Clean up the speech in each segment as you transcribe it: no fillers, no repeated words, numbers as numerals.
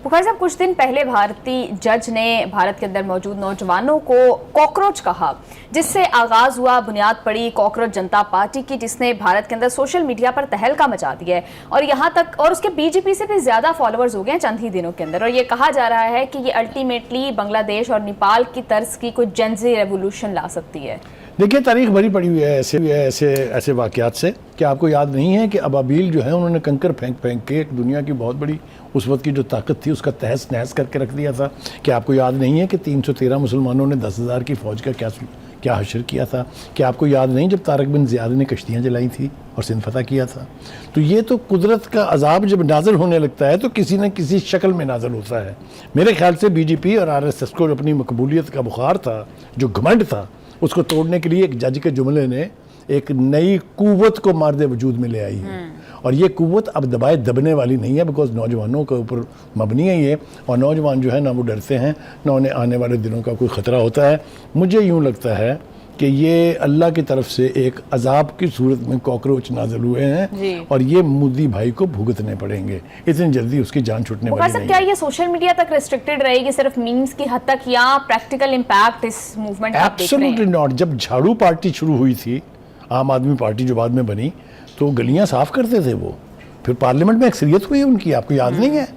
पुकार साहब, कुछ दिन पहले भारतीय जज ने भारत के अंदर मौजूद नौजवानों को कॉकरोच कहा, जिससे आगाज हुआ बुनियाद पड़ी कॉकरोच जनता पार्टी की, जिसने भारत के अंदर सोशल मीडिया पर तहलका मचा दिया है और यहाँ तक और उसके बीजेपी से भी ज्यादा फॉलोअर्स हो गए हैं चंद ही दिनों के अंदर। और ये कहा जा रहा है कि ये अल्टीमेटली बांग्लादेश और नेपाल की तर्ज की कोई जेनजी रेवोल्यूशन ला सकती है। देखिए, तारीख भरी पड़ी हुई है ऐसे वाक़यात से कि आपको याद नहीं है कि अबाबील जो है उन्होंने कंकर फेंक के एक दुनिया की बहुत बड़ी उस वक्त की जो ताकत थी उसका तहस नहस करके रख दिया था। कि आपको याद नहीं है कि 313 मुसलमानों ने 10,000 की फ़ौज का क्या हशर किया था? कि आपको याद नहीं जब तारक बिन ज़ियाद ने कश्तियाँ जलाई थी और सिंध फतह किया था? तो ये तो कुदरत का अजाब जब नाज़िल होने लगता है तो किसी न किसी शक्ल में नाज़िल होता है। मेरे ख्याल से बीजेपी और RSS को अपनी मकबूलियत का बुखार था, जो घमंड था, उसको तोड़ने के लिए एक जज के जुमले ने एक नई कुव्वत को मारदे वजूद में ले आई है। और ये कुव्वत अब दबाए दबने वाली नहीं है, बिकॉज नौजवानों के ऊपर मबनी है ये, और नौजवान जो है ना वो डरते हैं ना उन्हें आने वाले दिनों का कोई ख़तरा होता है। मुझे यूँ लगता है कि ये अल्लाह की तरफ से एक अजाब की सूरत में कॉकरोच नाज़िल हुए हैं और ये मोदी भाई को भुगतने पड़ेंगे, इतनी जल्दी उसकी जान छूटने वाली नहीं है। क्या ये सोशल मीडिया तक रिस्ट्रिक्टेड रहेगी, सिर्फ मीम्स की हद तक, या प्रैक्टिकल इम्पैक्ट इस मूवमेंट का? Absolutely not. जब झाड़ू पार्टी शुरू हुई थी, आम आदमी पार्टी जो बाद में बनी, तो गलियां साफ करते थे वो, फिर पार्लियामेंट में अक्सरियत हुई उनकी, आपको याद नहीं है?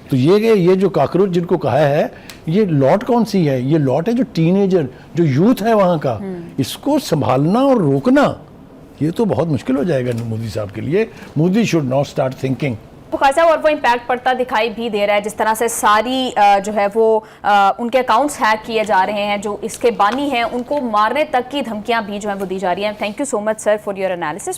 तो ये जो कॉकरोच जिनको कहा है, ये लॉट कौन सी है? ये लॉट है जो टीनेजर, जो यूथ है वहाँ का, इसको संभालना और रोकना ये तो बहुत मुश्किल हो जाएगा मोदी साहब के लिए। Modi should not start thinking. खासा और वो इम्पैक्ट पड़ता दिखाई भी दे रहा है, जिस तरह से सारी जो है वो उनके अकाउंट्स हैक किए जा रहे हैं, जो इसके बानी हैं उनको मारने तक की धमकियां भी जो है वो दी जा रही हैं। Thank you so much sir for your analysis.